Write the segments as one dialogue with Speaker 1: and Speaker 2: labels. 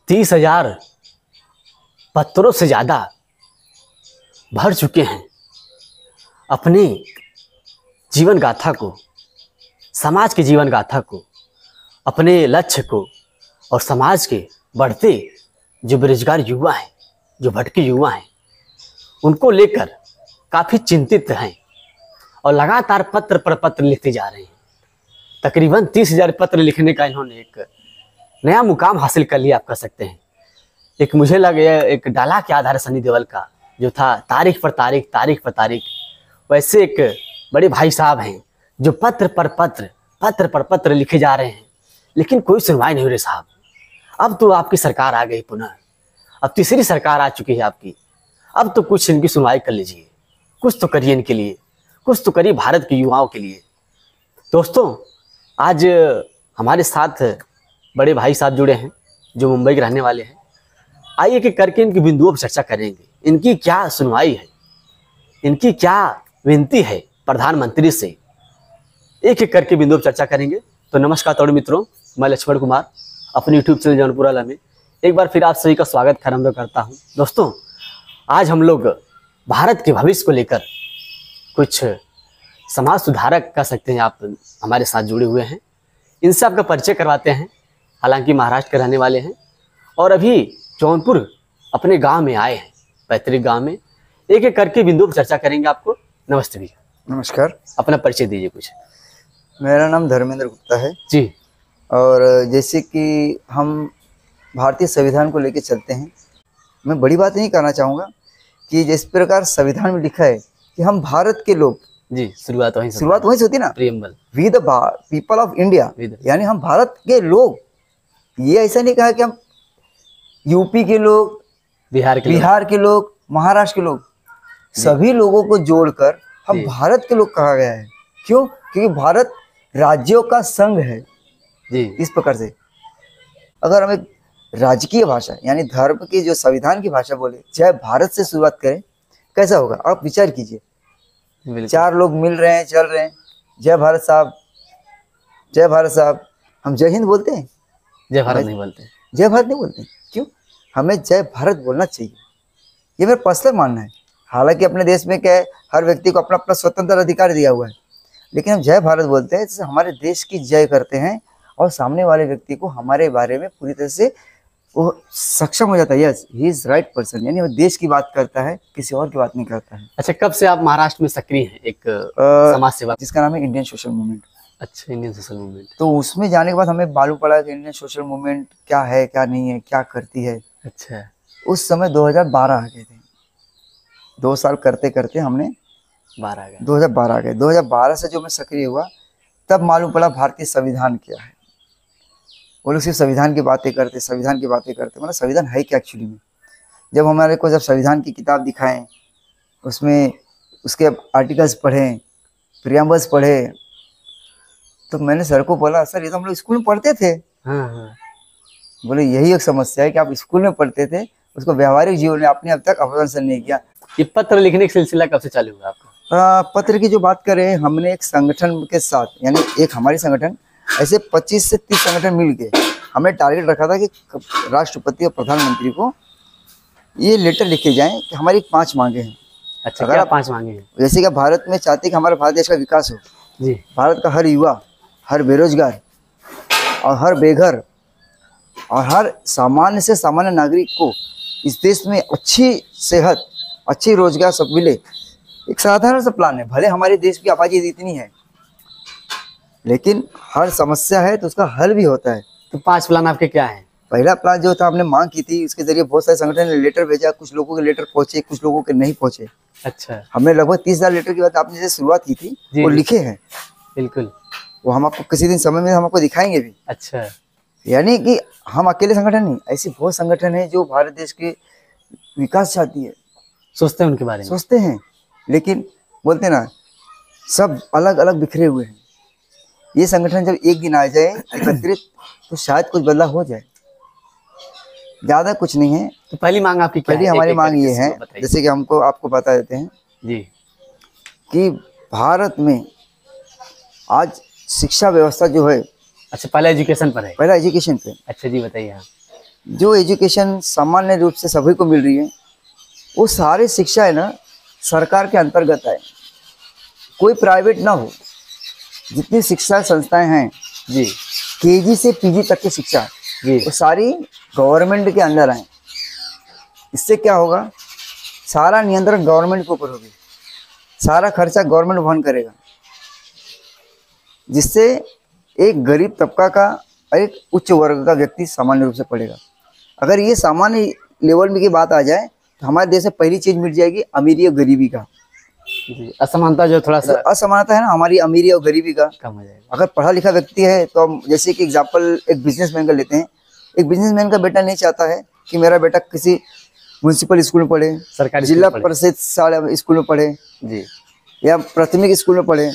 Speaker 1: 30,000 पत्रों से ज़्यादा भर चुके हैं अपने जीवन गाथा को, समाज के जीवन गाथा को, अपने लक्ष्य को और समाज के बढ़ते जो बेरोजगार युवा हैं, जो भटके युवा हैं, उनको लेकर काफ़ी चिंतित हैं और लगातार पत्र पर पत्र लिखते जा रहे हैं। तकरीबन 30,000 पत्र लिखने का इन्होंने एक नया मुकाम हासिल कर लिया, आप कह सकते हैं। एक मुझे लगे एक डाला के आधार सनी देओल का जो था तारीख पर तारीख, तारीख पर तारीख, वैसे एक बड़े भाई साहब हैं जो पत्र पर पत्र लिखे जा रहे हैं, लेकिन कोई सुनवाई नहीं हो रही साहब। अब तो आपकी सरकार आ गई पुनः, अब तीसरी सरकार आ चुकी है आपकी, अब तो कुछ इनकी सुनवाई कर लीजिए, कुछ तो करिए इनके लिए, कुछ तो करिए भारत के युवाओं के लिए। दोस्तों, आज हमारे साथ बड़े भाई साहब जुड़े हैं जो मुंबई के रहने वाले हैं। आइए कि करके इनकी बिंदुओं पर चर्चा करेंगे, इनकी क्या सुनवाई है, इनकी क्या विनती है प्रधानमंत्री से, एक एक करके बिंदुओं पर चर्चा करेंगे। तो नमस्कार तरुण मित्रों, मैं लक्ष्मण कुमार अपने यूट्यूब चैनल जौनपुरा में एक बार फिर आप सभी का स्वागत करता हूं। दोस्तों, आज हम लोग भारत के भविष्य को लेकर कुछ समाज सुधारक कह सकते हैं आप हमारे साथ जुड़े हुए हैं, इनसे आपका परिचय करवाते हैं। हालांकि महाराष्ट्र के रहने वाले हैं और अभी जौनपुर अपने गांव में आए हैं, पैतृक गांव में। एक एक करके बिंदु पर चर्चा करेंगे आपको। नमस्ते भैया।
Speaker 2: नमस्कार।
Speaker 1: अपना परिचय दीजिए कुछ।
Speaker 2: मेरा नाम धर्मेंद्र गुप्ता है
Speaker 1: जी।
Speaker 2: और जैसे कि हम भारतीय संविधान को लेकर चलते हैं, मैं बड़ी बात नहीं कहना चाहूँगा कि जिस प्रकार संविधान में लिखा है कि हम भारत के लोग,
Speaker 1: जी, शुरुआत वहीं से
Speaker 2: होती ना,
Speaker 1: preamble,
Speaker 2: we the people of India, यानी हम भारत के लोग। ये ऐसा नहीं कहा कि हम यूपी के लोग, बिहार के लोग, महाराष्ट्र के लोग, सभी लोगों को जोड़कर हम भारत के लोग कहा गया है। क्यों? क्योंकि भारत राज्यों का संघ है
Speaker 1: जी।
Speaker 2: इस प्रकार से अगर हम एक राजकीय भाषा यानी धर्म की जो संविधान की भाषा बोले, जय भारत से शुरुआत करें, कैसा होगा? आप विचार कीजिए। 4 लोग मिल रहे हैं, चल रहे हैं, जय भारत साहब, जय भारत साहब। हम जय हिंद बोलते हैं,
Speaker 1: जय भारत नहीं बोलते,
Speaker 2: जय भारत नहीं बोलते। क्यों? हमें जय भारत बोलना चाहिए, ये मेरा पर्सनल मानना है। हालांकि अपने देश में क्या है, हर व्यक्ति को अपना अपना स्वतंत्र अधिकार दिया हुआ है, लेकिन हम जय भारत बोलते हैं, जैसे हमारे देश की जय करते हैं और सामने वाले व्यक्ति को हमारे बारे में पूरी तरह से वो सक्षम हो जाता है। Yes, he is right person, यानी वो देश की बात करता है, किसी और की बात नहीं करता है।
Speaker 1: अच्छा, कब से आप महाराष्ट्र में सक्रिय हैं एक समाज सेवा?
Speaker 2: जिसका नाम है इंडियन सोशल मूवमेंट।
Speaker 1: अच्छा, इंडियन सोशल मूवमेंट।
Speaker 2: तो उसमें जाने के बाद हमें मालूम पड़ा कि इंडियन सोशल मूवमेंट क्या है, क्या नहीं है, क्या करती है।
Speaker 1: अच्छा।
Speaker 2: उस समय 2012 आ गए थे, 2 साल करते करते हमने 2012 आ गए। 2012 से जो मैं सक्रिय हुआ, तब मालूम पड़ा भारतीय संविधान क्या है। वो लोग सिर्फ संविधान की बातें करते, संविधान की बातें करते, मतलब संविधान है क्या एक्चुअली में। जब हमारे को संविधान की किताब दिखाएं, उसमें उसके आर्टिकल्स पढ़ें, प्रियम्बल्स पढ़े, तो मैंने सर को बोला, सर ये तो हम लोग स्कूल में पढ़ते थे।
Speaker 1: हाँ।
Speaker 2: बोले यही एक समस्या है कि आप स्कूल में पढ़ते थे, उसको व्यवहारिक जीवन में आपने अब तक अवलोकन नहीं किया।
Speaker 1: ये पत्र लिखने का सिलसिला कब से चालू हुआ आपका?
Speaker 2: पत्र की जो बात करें, हमने एक संगठन के साथ, यानी एक हमारी संगठन, ऐसे 25 से 30 संगठन मिल के हमने टारगेट रखा था कि राष्ट्रपति और प्रधानमंत्री को ये लेटर लिखे जाएं कि हमारी 5 मांगे हैं।
Speaker 1: अच्छा, क्या 5 मांगे हैं?
Speaker 2: जैसे कि भारत में चाहते कि हमारे भारत देश का विकास हो
Speaker 1: जी।
Speaker 2: भारत का हर युवा, हर बेरोजगार और हर बेघर और हर सामान्य से सामान्य नागरिक को इस देश में अच्छी सेहत, अच्छी रोजगार सब मिले। एक साधारण सा प्लान है, भले हमारे देश की आबादी इतनी है, लेकिन हर समस्या है तो उसका हल भी होता है।
Speaker 1: तो 5 प्लान आपके क्या हैं?
Speaker 2: पहला प्लान जो था, हमने मांग की थी, इसके जरिए बहुत सारे संगठन ने लेटर भेजा, कुछ लोगों के लेटर पहुंचे, कुछ लोगों के नहीं पहुंचे।
Speaker 1: अच्छा। हमने
Speaker 2: लगभग 30,000 लेटर की बात आपने जैसे शुरुआत की थी, वो लिखे हैं।
Speaker 1: बिल्कुल,
Speaker 2: वो हम आपको किसी दिन समय में हम आपको दिखाएंगे भी।
Speaker 1: अच्छा।
Speaker 2: यानी कि हम अकेले संगठन नहीं, ऐसी बहुत संगठन है जो भारत देश के विकास चाहती है,
Speaker 1: सोचते हैं उनके बारे में,
Speaker 2: सोचते हैं, लेकिन बोलते ना सब अलग अलग बिखरे हुए हैं। ये संगठन जब एक दिन आ जाए एकत्रित, तो शायद कुछ बदलाव हो जाए, ज्यादा कुछ नहीं है।
Speaker 1: तो पहली मांग आपकी क्या है?
Speaker 2: पहली हमारी मांग ये है, जैसे कि आपको बता देते हैं
Speaker 1: जी,
Speaker 2: कि भारत में आज शिक्षा व्यवस्था जो है।
Speaker 1: अच्छा, पहले एजुकेशन पर है।
Speaker 2: पहला एजुकेशन पे।
Speaker 1: अच्छा जी, बताइए।
Speaker 2: जो एजुकेशन सामान्य रूप से सभी को मिल रही है, वो सारी शिक्षा है ना सरकार के अंतर्गत है, कोई प्राइवेट ना हो। जितनी शिक्षा संस्थाएं हैं
Speaker 1: जी
Speaker 2: केजी से पीजी तक की शिक्षा
Speaker 1: जी
Speaker 2: वो सारी गवर्नमेंट के अंदर आए। इससे क्या होगा, सारा नियंत्रण गवर्नमेंट के ऊपर होगी, सारा खर्चा गवर्नमेंट वहन करेगा, जिससे एक गरीब तबका का और एक उच्च वर्ग का व्यक्ति सामान्य रूप से पढ़ेगा। अगर ये सामान्य लेवल में की बात आ जाए तो हमारे देश में पहली चीज मिट जाएगी, अमीरी और गरीबी का।
Speaker 1: जी, असमानता जो थोड़ा सा
Speaker 2: असमानता है ना हमारी, अमीरी और गरीबी का
Speaker 1: कम हो जाएगा।
Speaker 2: अगर पढ़ा लिखा व्यक्ति है तो हम जैसे कि एग्जाम्पल एक बिजनेसमैन का लेते हैं। एक बिजनेसमैन का बेटा नहीं चाहता है कि मेरा बेटा किसी म्यूनसिपल स्कूल में पढ़े,
Speaker 1: सरकारी
Speaker 2: जिला परिषद स्कूल में पढ़े
Speaker 1: जी,
Speaker 2: या प्राथमिक स्कूल में पढ़े।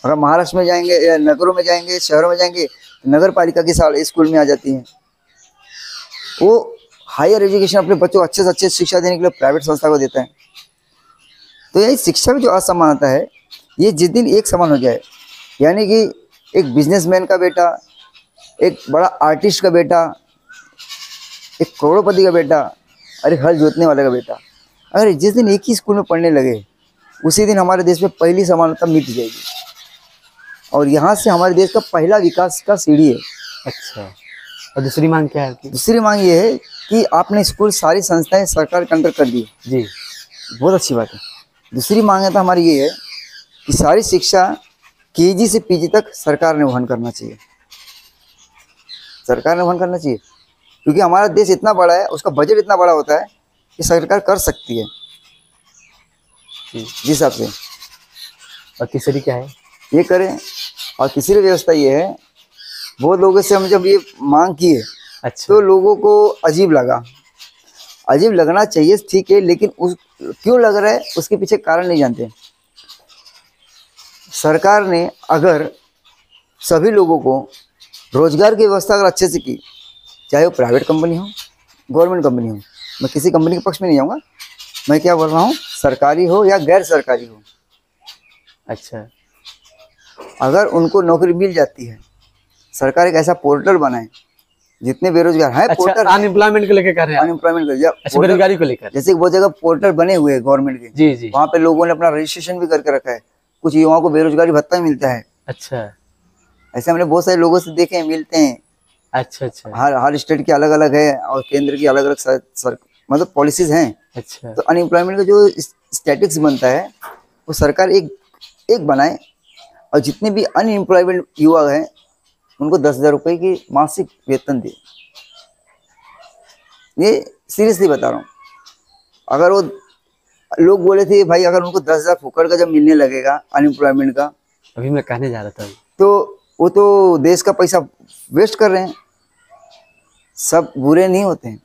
Speaker 2: अगर महाराष्ट्र में जाएंगे या नगरों में जाएंगे, शहरों में जाएंगे, नगर पालिका की स्कूल में आ जाती हैं। वो हायर एजुकेशन अपने बच्चों को अच्छे से अच्छे शिक्षा देने के लिए प्राइवेट संस्था को देता है। तो यही शिक्षा में जो असमानता है, ये जिस दिन एक समान हो जाए, यानी कि एक बिजनेसमैन का बेटा, एक बड़ा आर्टिस्ट का बेटा, एक करोड़पति का बेटा और एक हल जोतने वाले का बेटा, अगर जिस दिन एक ही स्कूल में पढ़ने लगे, उसी दिन हमारे देश में पहली समानता मिट जाएगी और यहाँ से हमारे देश का पहला विकास का सीढ़ी है।
Speaker 1: अच्छा, और दूसरी मांग क्या है आपकी?
Speaker 2: दूसरी मांग ये है कि आपने स्कूल सारी संस्थाएं सरकार के अंदर कर दी
Speaker 1: जी,
Speaker 2: बहुत अच्छी बात है। दूसरी मांग है तो हमारी ये है कि सारी शिक्षा केजी से पीजी तक सरकार ने वहन करना चाहिए, सरकार ने वहन करना चाहिए, क्योंकि हमारा देश इतना बड़ा है, उसका बजट इतना बड़ा होता है कि सरकार कर सकती है जिस हिसाब से।
Speaker 1: और तीसरी क्या है?
Speaker 2: ये करें। और तीसरी व्यवस्था ये है, बहुत लोगों से हम जब ये मांग की है
Speaker 1: अच्छा,
Speaker 2: तो लोगों को अजीब लगा। अजीब लगना चाहिए, ठीक है, लेकिन उस क्यों लग रहा है उसके पीछे कारण नहीं जानते। सरकार ने अगर सभी लोगों को रोजगार की व्यवस्था अगर अच्छे से की, चाहे वो प्राइवेट कंपनी हो, गवर्नमेंट कंपनी हो, मैं किसी कंपनी के पक्ष में नहीं जाऊँगा, मैं क्या बोल रहा हूँ, सरकारी हो या गैर सरकारी हो,
Speaker 1: अच्छा,
Speaker 2: अगर उनको नौकरी मिल जाती है, सरकार एक ऐसा पोर्टल बनाए जितने बेरोजगार हैं,
Speaker 1: अच्छा,
Speaker 2: पोर्टल
Speaker 1: अनएम्प्लॉयमेंट को लेकर कर रहे हैं,
Speaker 2: अनएम्प्लॉयमेंट
Speaker 1: अच्छा, बेरोजगारी को लेकर।
Speaker 2: जैसे बहुत जगह पोर्टल बने हुए हैं गवर्नमेंट के,
Speaker 1: जी जी,
Speaker 2: वहाँ पे लोगों ने अपना रजिस्ट्रेशन भी करके रखा है, कुछ युवाओं को बेरोजगारी भत्ता भी मिलता है।
Speaker 1: अच्छा
Speaker 2: ऐसे हमने बहुत सारे लोगों से देखे हैं, मिलते हैं।
Speaker 1: अच्छा अच्छा,
Speaker 2: हर स्टेट के अलग अलग है और केंद्र की अलग अलग मतलब पॉलिसीज हैं।
Speaker 1: अच्छा,
Speaker 2: तो अनएम्प्लॉयमेंट का जो स्टैटिक्स बनता है वो सरकार एक बनाए और जितने भी अनएम्प्लॉयमेंट युवा हैं उनको 10,000 रुपये की मासिक वेतन दे। ये सीरियसली बता रहा हूँ। अगर वो लोग बोले थे भाई अगर उनको 10,000 फुकड़ का जब मिलने लगेगा अनएम्प्लॉयमेंट का,
Speaker 1: अभी मैं कहने जा रहा था,
Speaker 2: तो वो तो देश का पैसा वेस्ट कर रहे हैं। सब बुरे नहीं होते हैं,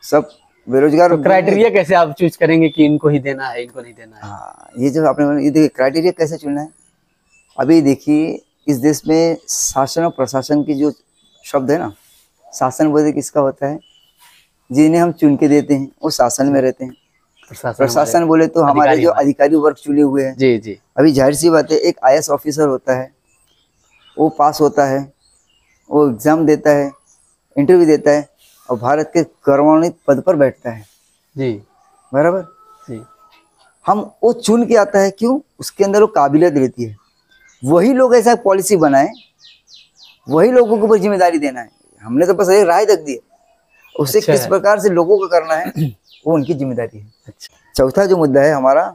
Speaker 2: सब बेरोजगार।
Speaker 1: तो क्राइटेरिया कैसे आप चूज करेंगे कि इनको ही देना है, इनको नहीं देना है?
Speaker 2: हाँ, ये जो आपने ये देखिए क्राइटेरिया कैसे चुनना है। अभी देखिए इस देश में शासन और प्रशासन की जो शब्द है ना, शासन बोलते किसका होता है, जिन्हें हम चुन के देते हैं वो शासन में रहते हैं। प्रशासन बोले तो हमारे जो अधिकारी वर्ग चुने हुए हैं।
Speaker 1: जी जी,
Speaker 2: अभी जाहिर सी बात है, एक IAS ऑफिसर होता है, वो पास होता है, वो एग्जाम देता है, इंटरव्यू देता है और भारत के गौरवान्वित पद पर बैठता है।
Speaker 1: जी
Speaker 2: बराबर
Speaker 1: जी,
Speaker 2: हम वो चुन के आता है, क्यों? उसके अंदर वो काबिलियत रहती है। वही लोग ऐसा पॉलिसी बनाए, वही लोगों के ऊपर जिम्मेदारी देना है। हमने तो बस एक राय रख दी है, उससे
Speaker 1: अच्छा
Speaker 2: किस प्रकार से लोगों को करना है वो उनकी जिम्मेदारी है।
Speaker 1: अच्छा,
Speaker 2: चौथा जो मुद्दा है हमारा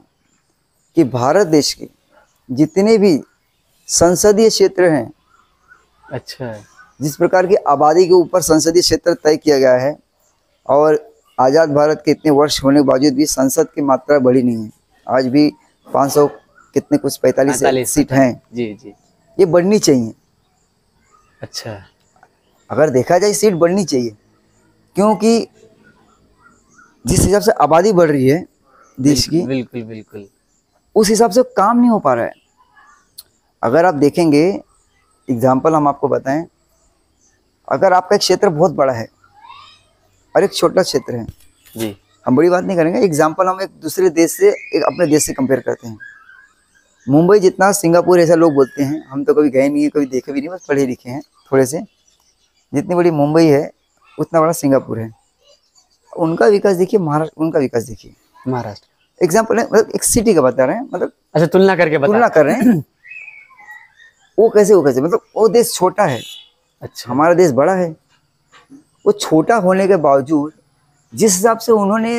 Speaker 2: कि भारत देश के जितने भी संसदीय क्षेत्र हैं,
Speaker 1: अच्छा,
Speaker 2: जिस प्रकार की आबादी के ऊपर संसदीय क्षेत्र तय किया गया है और आज़ाद भारत के इतने वर्ष होने के बावजूद भी संसद की मात्रा बढ़ी नहीं है। आज भी 500 कितने कुछ 45 सीट हैं।
Speaker 1: जी जी,
Speaker 2: ये बढ़नी चाहिए।
Speaker 1: अच्छा,
Speaker 2: अगर देखा जाए सीट बढ़नी चाहिए, क्योंकि जिस हिसाब से आबादी बढ़ रही है देश की,
Speaker 1: बिल्कुल बिल्कुल,
Speaker 2: उस हिसाब से काम नहीं हो पा रहा है। अगर आप देखेंगे, एग्जाम्पल हम आपको बताएं, अगर आपका एक क्षेत्र बहुत बड़ा है और एक छोटा क्षेत्र है,
Speaker 1: जी,
Speaker 2: हम बड़ी बात नहीं करेंगे, एग्जाम्पल हम एक दूसरे देश से एक अपने देश से कंपेयर करते हैं। मुंबई जितना सिंगापुर ऐसा लोग बोलते हैं, हम तो कभी गए नहीं है, कभी देखे भी नहीं, बस पढ़े लिखे हैं थोड़े से। जितनी बड़ी मुंबई है उतना बड़ा सिंगापुर है। उनका विकास देखिए, महाराष्ट्र, उनका विकास देखिए,
Speaker 1: महाराष्ट्र
Speaker 2: एग्जाम्पल है, मतलब एक सिटी का बता रहे हैं, मतलब
Speaker 1: अच्छा तुलना करके बता।
Speaker 2: तुलना कर रहे हैं। वो कैसे मतलब वो देश छोटा है,
Speaker 1: अच्छा
Speaker 2: हमारा देश बड़ा है। वो छोटा होने के बावजूद जिस हिसाब से उन्होंने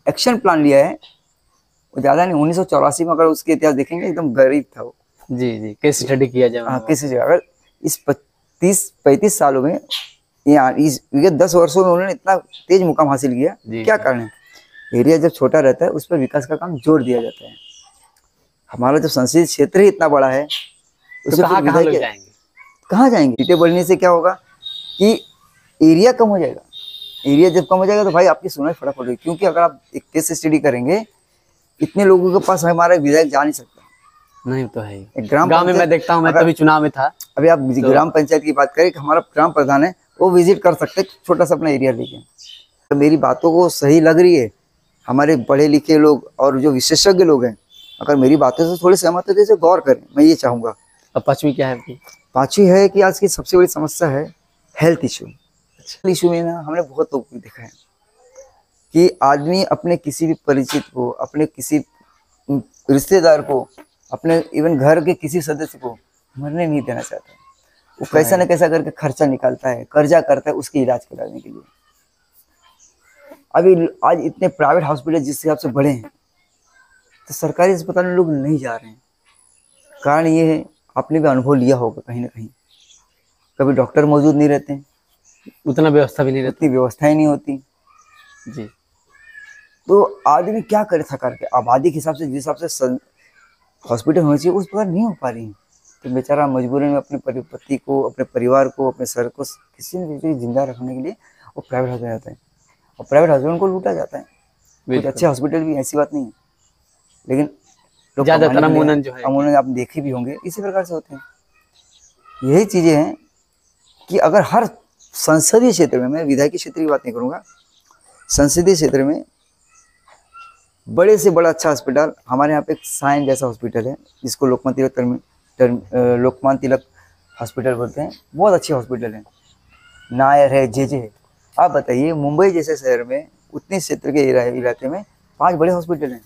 Speaker 2: एक्शन प्लान लिया है वो ज़्यादा नहीं। 1984 में अगर उसके इतिहास देखेंगे, एकदम गरीब था वो।
Speaker 1: जी केस स्टडी किया जाए।
Speaker 2: हाँ, किसी जगह अगर इस 35 सालों में या इस 10 वर्षों में उन्होंने इतना तेज मुकाम हासिल किया, क्या कारण है? एरिया जब छोटा रहता है उस पर विकास का काम जोर दिया जाता है। हमारा जो संसदीय क्षेत्र ही इतना बड़ा है,
Speaker 1: तो
Speaker 2: कहाँ जाएंगे? सीटें बढ़ने से क्या होगा कि एरिया कम हो जाएगा। एरिया जब कम हो जाएगा तो भाई आपकी सुनाई फटाफट होगी, क्योंकि अगर आप एक केस स्टडी करेंगे, इतने लोगों के पास हमारा विधायक जा नहीं सकता।
Speaker 1: नहीं तो है।
Speaker 2: गांव
Speaker 1: में मैं देखता हूँ, मैं कभी चुनाव में था।
Speaker 2: अभी आप ग्राम पंचायत की बात करें, हमारा ग्राम प्रधान है, वो विजिट कर सकते छोटा सा अपना एरिया लेके। तो मेरी बातों को सही लग रही है, हमारे पढ़े लिखे लोग और जो विशेषज्ञ लोग हैं अगर मेरी बातों से थोड़ी सहमत है तो इसे गौर करें, मैं ये चाहूँगा।
Speaker 1: अब पांचवी क्या है? पांचवी
Speaker 2: है कि आज की सबसे बड़ी समस्या है हेल्थ इशू। इशू में ना हमने बहुत लोग को देखा है कि आदमी अपने किसी भी परिचित को, अपने किसी रिश्तेदार को, अपने इवन घर के किसी सदस्य को मरने नहीं देना चाहता। वो कैसा न कैसा करके खर्चा निकालता है, कर्जा करता है उसके इलाज कराने के लिए। अभी आज इतने प्राइवेट हॉस्पिटल जिस हिसाब से बढ़े हैं, तो सरकारी अस्पताल में लोग नहीं जा रहे हैं। कारण ये है, आपने भी अनुभव लिया होगा कहीं ना कहीं, कभी डॉक्टर मौजूद नहीं रहते हैं,
Speaker 1: उतना व्यवस्था भी नहीं रहती,
Speaker 2: व्यवस्थाएं नहीं होती
Speaker 1: जी।
Speaker 2: तो आदमी क्या करे थकार के? आबादी के हिसाब से जिस हिसाब से हॉस्पिटल होनी चाहिए उस प्रकार नहीं हो पा रही है, तो बेचारा मजबूरन में अपने पति को, अपने परिवार को, अपने सर को किसी न किसी जिंदा रखने के लिए वो प्राइवेट हॉस्पिटल जाता है, और प्राइवेट हॉस्पिटल को लूटा जाता है। कुछ अच्छे हॉस्पिटल भी, ऐसी बात नहीं है, लेकिन
Speaker 1: ज्यादातर अमूमन जो है,
Speaker 2: अमूमन आप देखे भी होंगे इसी प्रकार से होते हैं। यही चीजें हैं कि अगर हर संसदीय क्षेत्र में, मैं विधायकी क्षेत्र की बात नहीं करूंगा, संसदीय क्षेत्र में बड़े से बड़ा अच्छा हॉस्पिटल, हमारे यहाँ पे एक साइन जैसा हॉस्पिटल है जिसको लोकमान्य तिलक हॉस्पिटल बोलते हैं, बहुत अच्छी हॉस्पिटल है, नायर है, जे है। आप बताइए मुंबई जैसे शहर में उतने क्षेत्र के इलाके में 5 बड़े हॉस्पिटल हैं।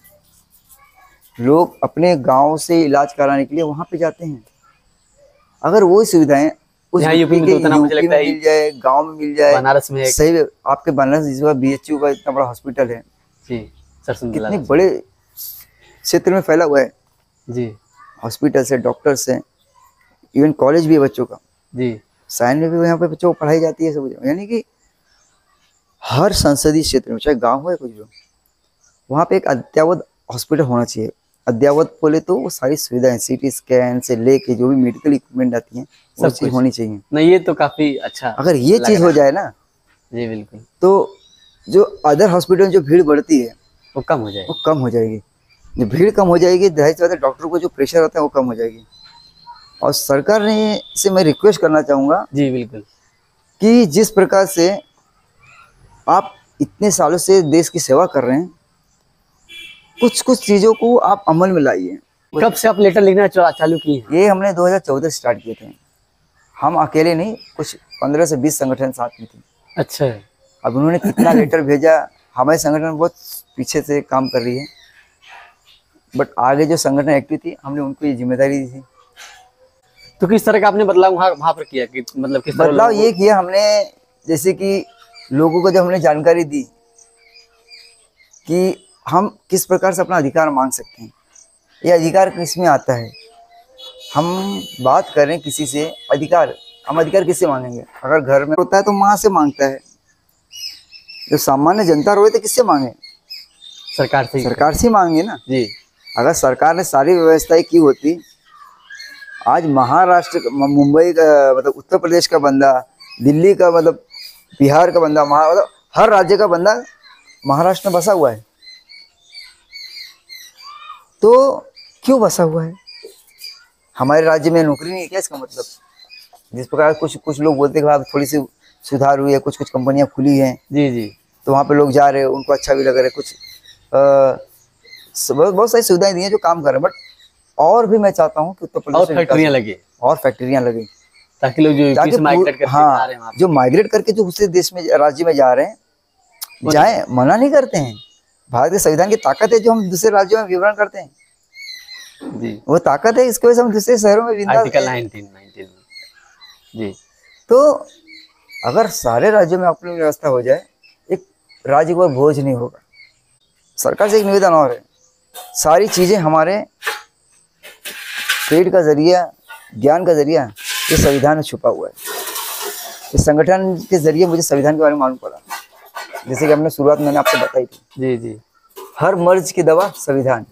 Speaker 2: लोग अपने गांव से इलाज कराने के लिए वहाँ पे जाते हैं। अगर वो सुविधाएं उस यूपी में मिल जाए, गांव में मिल जाए,
Speaker 1: बनारस में
Speaker 2: सही, आपके बनारस जिसका BHU का इतना बड़ा हॉस्पिटल है
Speaker 1: जी,
Speaker 2: कितने बड़े क्षेत्र में फैला हुआ है
Speaker 1: जी,
Speaker 2: हॉस्पिटल से, डॉक्टर से, इवन कॉलेज भी है बच्चों का
Speaker 1: जी,
Speaker 2: साइंस में भी यहाँ पे बच्चों को पढ़ाई जाती है सब। यानी कि हर संसदीय क्षेत्र में, चाहे गांव हो या कुछ भी हो, वहाँ पे एक अद्ययावत हॉस्पिटल होना चाहिए। अद्ययावत बोले तो वो सारी सुविधाएं, CT स्कैन से लेके जो भी मेडिकल इक्विपमेंट आती हैं सब चीज होनी चाहिए।
Speaker 1: नहीं ये तो काफी अच्छा,
Speaker 2: अगर ये चीज हो जाए ना
Speaker 1: जी बिल्कुल,
Speaker 2: तो जो अदर हॉस्पिटल में जो भीड़ बढ़ती है
Speaker 1: वो कम हो जाएगी,
Speaker 2: वो कम हो जाएगी। जो भीड़ कम हो जाएगी, जाहिर सी बात है डॉक्टर को जो प्रेशर आता है वो कम हो जाएगी। और सरकार ने से मैं रिक्वेस्ट करना चाहूँगा
Speaker 1: जी बिल्कुल,
Speaker 2: कि जिस प्रकार से आप इतने सालों से देश की सेवा कर रहे हैं, कुछ कुछ चीज़ों को आप अमल में लाइए।
Speaker 1: कब से आप लेटर लिखना चालू किए?
Speaker 2: ये हमने 2014 स्टार्ट किए थे। हम अकेले नहीं, कुछ 15 से 20 संगठन साथ में थे।
Speaker 1: अच्छा,
Speaker 2: अब उन्होंने कितना लेटर भेजा, हमारे संगठन बहुत पीछे से काम कर रही है, बट आगे जो संगठन एक्टिव थी हमने उनको ये जिम्मेदारी दी थी।
Speaker 1: तो किस तरह का आपने बदलाव वहाँ पर किया कि मतलब किस तरह
Speaker 2: बदलाव ये किया हमने, जैसे कि लोगों को जब हमने जानकारी दी कि हम किस प्रकार से अपना अधिकार मांग सकते हैं, ये अधिकार किस में आता है। हम बात करें किसी से अधिकार, हम अधिकार किससे मांगेंगे? अगर घर में होता है तो माँ से मांगता है, जो सामान्य जनता रोए तो किससे मांगे? सरकार से मांगे ना
Speaker 1: जी।
Speaker 2: अगर सरकार ने सारी व्यवस्थाएं की होती, आज महाराष्ट्र, मुंबई का मतलब उत्तर प्रदेश का बंदा, दिल्ली का मतलब बिहार का बंदा, मतलब हर राज्य का बंदा महाराष्ट्र में बसा हुआ है। तो क्यों बसा हुआ है? हमारे राज्य में नौकरी नहीं है क्या? इसका मतलब जिस प्रकार कुछ लोग बोलते हैं कि थोड़ी सी सुधार हुई है, कुछ कंपनियां खुली हैं
Speaker 1: जी जी,
Speaker 2: तो वहाँ पे लोग जा रहे हैं, उनको अच्छा भी लग रहा है, कुछ बहुत सारी सुविधाएं दी हैं जो काम कर रहे हैं। बट और भी मैं चाहता हूँ कि उत्तर प्रदेश
Speaker 1: और फैक्ट्रियाँ लगे,
Speaker 2: और फैक्ट्रियाँ लगे,
Speaker 1: ताकि लोग जो यूपी से माइग्रेट करके आ रहे हैं वहाँ पे।
Speaker 2: जो माइग्रेट करके जो दूसरे देश में राज्य में जा रहे हैं जाए, मना नहीं करते हैं। भारत के संविधान की ताकत है जो हम दूसरे राज्यों में विवरण करते हैं
Speaker 1: जी,
Speaker 2: वो ताकत है, इसकी वजह से हम दूसरे शहरों में
Speaker 1: आर्टिकल 19 जी।
Speaker 2: तो अगर सारे राज्यों में अपनी व्यवस्था हो जाए, एक राज्य को बोझ नहीं होगा। सरकार से एक निवेदन और है, सारी चीजें हमारे पेट का जरिया, ज्ञान का जरिया ये संविधान में छुपा हुआ है। इस संगठन के जरिए मुझे संविधान के बारे में मालूम पड़ा, जैसे कि हमने शुरुआत मैंने आपसे बताई थी।
Speaker 1: जी जी,
Speaker 2: हर मर्ज की दवा संविधान,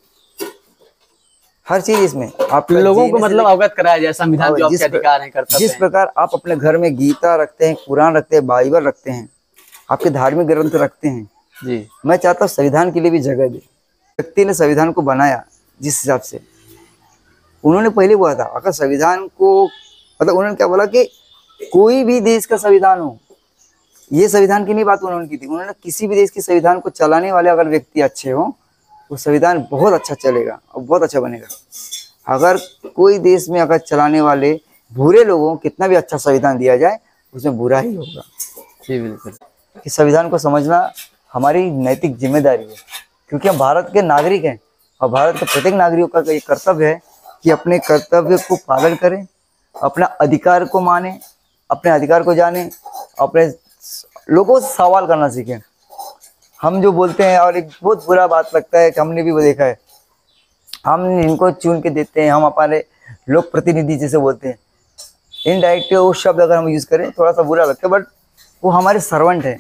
Speaker 2: हर चीज इसमें आप
Speaker 1: लोगों को मतलब अवगत कराया जाए संविधान जो आपके अधिकार हैं, कर्तव्य
Speaker 2: जिस प्रकार आप अपने घर में गीता रखते हैं, कुरान रखते हैं, बाइबल रखते हैं, आपके धार्मिक ग्रंथ रखते हैं
Speaker 1: जी,
Speaker 2: मैं चाहता हूँ संविधान के लिए भी जगह दे। व्यक्ति ने संविधान को बनाया जिस हिसाब से उन्होंने पहले बोला था, अगर संविधान को मतलब उन्होंने क्या बोला कि कोई भी देश का संविधान हो, ये संविधान की नहीं बात उन्होंने की थी, उन्होंने किसी भी देश के संविधान को चलाने वाले अगर व्यक्ति अच्छे हो वो संविधान बहुत अच्छा चलेगा और बहुत अच्छा बनेगा। अगर कोई देश में अगर चलाने वाले बुरे लोगों को कितना भी अच्छा संविधान दिया जाए उसमें बुरा ही होगा।
Speaker 1: जी बिल्कुल,
Speaker 2: कि संविधान को समझना हमारी नैतिक जिम्मेदारी है, क्योंकि हम भारत के नागरिक हैं और भारत के प्रत्येक नागरिक का ये कर्तव्य है कि अपने कर्तव्य को पालन करें, अपना अधिकार को माने, अपने अधिकार को जाने, अपने लोगों से सवाल करना सीखें। हम जो बोलते हैं और एक बहुत बुरा बात लगता है कि हमने भी वो देखा है, हम इनको चुन के देते हैं, हम हमारे लोक प्रतिनिधि जैसे बोलते हैं, इनडायरेक्ट वो शब्द अगर हम यूज़ करें थोड़ा सा बुरा लगता है, बट वो हमारे सर्वेंट है,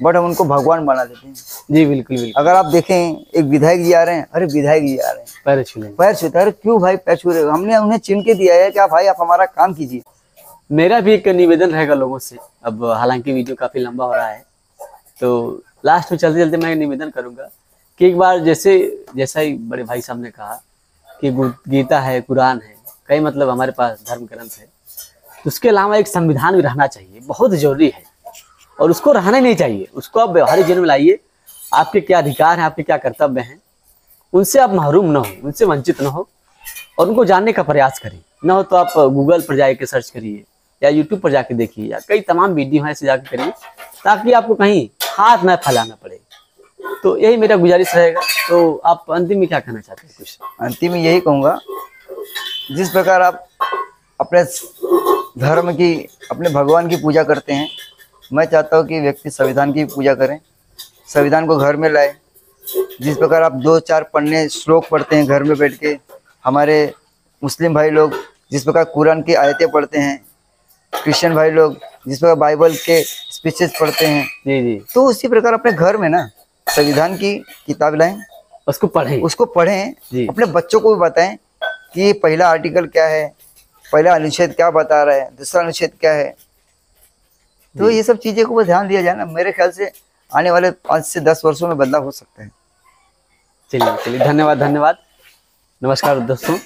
Speaker 2: बट हम उनको भगवान बना देते हैं।
Speaker 1: जी बिल्कुल बिल्कुल।
Speaker 2: अगर आप देखें एक विधायक जी आ रहे हैं, अरे विधायक जी आ रहे हैं
Speaker 1: पैर छूने,
Speaker 2: पैर छूते, अरे क्यों भाई पैर छू रहे हो? हमने उन्हें चिन्ह के दिया है कि आप भाई आप हमारा काम कीजिए।
Speaker 1: मेरा भी एक निवेदन रहेगा लोगों से, अब हालांकि वीडियो काफी लंबा हो रहा है तो लास्ट में चलते चलते मैं निवेदन करूंगा कि एक बार जैसा ही बड़े भाई साहब ने कहा कि गीता है, कुरान है, कई मतलब हमारे पास धर्म ग्रंथ है, तो उसके अलावा एक संविधान भी रहना चाहिए, बहुत जरूरी है। और उसको रहना नहीं चाहिए, उसको आप व्यवहारिक जीवन में लाइए। आपके क्या अधिकार हैं, आपके क्या कर्तव्य हैं, उनसे आप महरूम ना हो, उनसे वंचित ना हो और उनको जानने का प्रयास करिए। ना हो तो आप गूगल पर जाके सर्च करिए या यूट्यूब पर जाके देखिए, या कई तमाम वीडियो हैं ऐसे जाके करिए, ताकि आपको कहीं हाथ न फैलाना पड़े। तो यही मेरा गुजारिश रहेगा। तो आप अंतिम में क्या कहना चाहते हैं? कुछ
Speaker 2: अंतिम में यही कहूँगा, जिस प्रकार आप अपने धर्म की, अपने भगवान की पूजा करते हैं, मैं चाहता हूँ कि व्यक्ति संविधान की पूजा करें, संविधान को घर में लाए। जिस प्रकार आप 2-4 पढ़ने श्लोक पढ़ते हैं घर में बैठ के, हमारे मुस्लिम भाई लोग जिस प्रकार कुरान की आयतें पढ़ते हैं, क्रिश्चियन भाई लोग जिस प्रकार बाइबल के स्पीचेस पढ़ते हैं,
Speaker 1: जी जी,
Speaker 2: तो उसी प्रकार अपने घर में ना संविधान की किताब लाएं,
Speaker 1: उसको पढ़ें जी।
Speaker 2: अपने बच्चों को भी बताएं कि पहला आर्टिकल क्या है, पहला अनुच्छेद क्या बता रहा है, दूसरा अनुच्छेद क्या है। तो ये सब चीजें को ध्यान दिया जाए ना, मेरे ख्याल से आने वाले 5 से 10 वर्षों में बदलाव हो सकता है।
Speaker 1: चलिए धन्यवाद। नमस्कार दोस्तों।